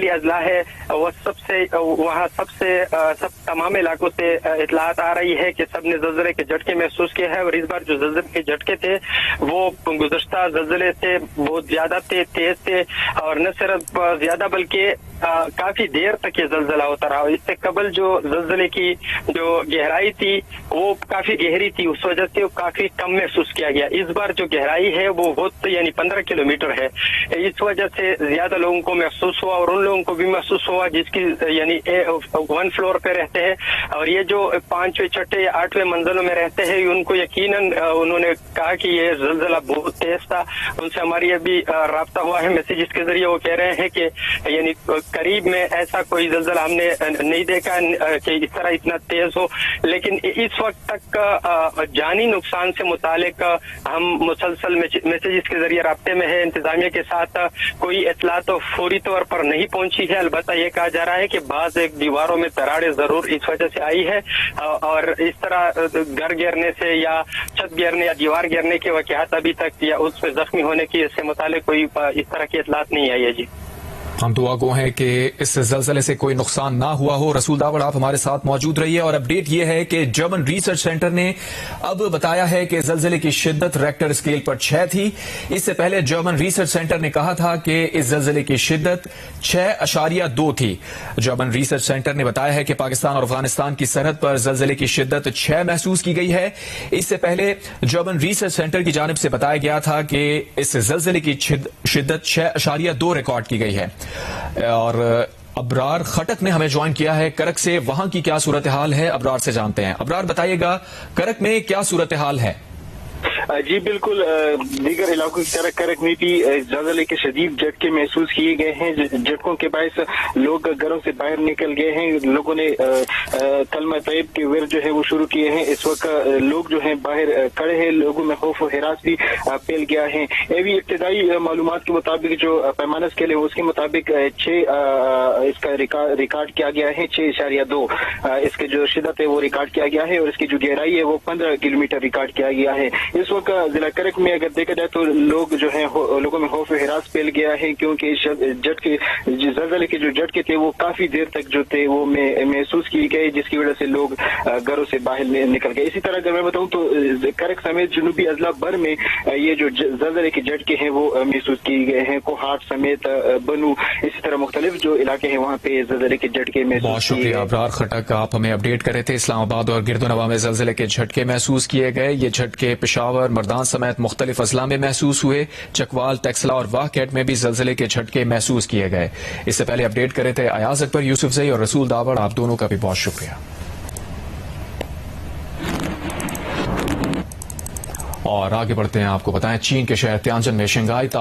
اضلاع ہے وہ تمام علاقوں سے اطلاعات آ رہی ہے کہ سب نے زلزلے کے جھٹکے محسوس کیے ہیں، اور اس بار جو زلزلے کے جھٹکے تھے وہ گزشتہ زلزلے سے بہت زیادہ تیز تھے، اور نہ صرف زیادہ بلکہ کافی دیر تک یہ زلزلہ ہوتا رہا۔ اس سے قبل جو زلزلے کی جو گہرائی تھی وہ کافی گہری تھی، اس وجہ سے وہ کافی کم محسوس کیا گیا۔ اس بار جو گہرائی ہے وہ بہت 15 کلومیٹر ہے، اس وجہ سے زیادہ لوگوں کو محسوس ہوا، اور ان لوگوں کو بھی محسوس ہوا جس کی 1 فلور پہ رہتے ہیں، اور یہ جو 5ویں 6ویں 8ویں منزلوں میں رہتے ہیں ان کو یقیناً انہوں نے کہا کہ یہ زلزلہ بہت تیز تھا۔ ان سے ہماری ابھی رابطہ ہوا ہے میسیجز کے ذریعے، وہ کہہ رہے ہیں کہ قریب میں ایسا کوئی زلزلہ ہم نے نہیں دیکھا کہ اس طرح اتنا تیز ہو، لیکن اس وقت تک جانی نقصان سے متعلق ہم مسلسل میسیجز کے ذریعے رابطے میں ہیں انتظامیہ کے ساتھ۔ کوئی اطلاع تو فوری طور پر نہیں پہنچی ہے، البتہ یہ کہا جا رہا ہے کہ بعض دیواروں میں دراڑیں ضرور اس وجہ سے آئی ہے، اور اس طرح گھر گرنے سے یا چھت گرنے یا دیوار گرنے کے واقعات ابھی تک یا اس پہ زخمی ہونے کی اس سے متعلق کوئی اس طرح کی اطلاعات نہیں آئی ہے۔ جی ہم دعا گو ہیں کہ اس زلزلے سے کوئی نقصان نہ ہوا ہو۔ رسول داوڑ آپ ہمارے ساتھ موجود رہیے، اور اپڈیٹ یہ ہے کہ جرمن ریسرچ سینٹر نے اب بتایا ہے کہ زلزلے کی شدت ریکٹر اسکیل پر 6 تھی۔ اس سے پہلے جرمن ریسرچ سینٹر نے کہا تھا کہ اس زلزلے کی شدت 6.2 تھی۔ جرمن ریسرچ سینٹر نے بتایا ہے کہ پاکستان اور افغانستان کی سرحد پر زلزلے کی شدت 6 محسوس کی گئی ہے۔ اس سے پہلے جرمن ریسرچ سینٹر کی جانب سے بتایا گیا تھا کہ اس زلزلے کی شدت 6.2 ریکارڈ کی گئی ہے۔ اور ابرار خٹک نے ہمیں جوائن کیا ہے کرک سے، وہاں کی کیا صورتحال ہے ابرار سے جانتے ہیں۔ ابرار بتائیے گا کرک میں کیا صورتحال ہے؟ جی بالکل، دیگر علاقوں کی طرح کرک میں بھی زلزلے کے شدید جھٹکے محسوس کیے گئے ہیں۔ جھٹکوں کے باعث لوگ گھروں سے باہر نکل گئے ہیں، لوگوں نے کلمہ طیب کے ورد جو ہے وہ شروع کیے ہیں۔ اس وقت لوگ جو ہیں باہر کھڑے ہیں، لوگوں میں خوف و ہراس بھی پھیل گیا ہے۔ ابھی ابتدائی معلومات کے مطابق جو پیمانہ اسکیل ہے اس کے مطابق 6 اس کا ریکارڈ کیا گیا ہے، 6.2 اس کی جو شدت ہے وہ ریکارڈ کیا گیا ہے، اور اس کی جو گہرائی ہے وہ 15 کلومیٹر ریکارڈ کیا گیا ہے۔ اس وقت ضلع کرک میں اگر دیکھا جائے تو لوگ جو ہیں لوگوں میں خوف و ہراس پھیل گیا ہے، کیونکہ زلزلے کے جو جھٹکے تھے وہ کافی دیر تک جو تھے وہ محسوس کیے گئے، جس کی وجہ سے لوگ گھروں سے باہر نکل گئے۔ اسی طرح اگر میں بتاؤں تو کرک سمیت جنوبی اضلاع بھر میں یہ جو زلزلے کے جھٹکے ہیں وہ محسوس کیے گئے ہیں۔ کوہاٹ سمیت بنو، اسی طرح مختلف جو علاقے ہیں وہاں پہ زلزلے کے جھٹکے محسوس کیے۔ بہت شکریہ ابرار خٹک، آپ ہمیں اپڈیٹ کر رہے تھے۔ اسلام آباد اور گرد و نواح میں زلزلے کے جھٹکے محسوس کیے گئے۔ یہ جھٹکے پشاور، مردان سمیت مختلف اضلاع میں محسوس ہوئے۔ چکوال، ٹیکسلا اور واہ کیٹ میں بھی زلزلے کے جھٹکے محسوس کیے گئے۔ اس سے پہلے اپڈیٹ کر رہے تھے ایاز اکبر یوسف زئی اور رسول داوڑ، آپ دونوں کا بھی بہت شکریہ۔ اور آگے بڑھتے ہیں، آپ کو بتائیں چین کے شہر تیانجن میں شنگھائی تعاون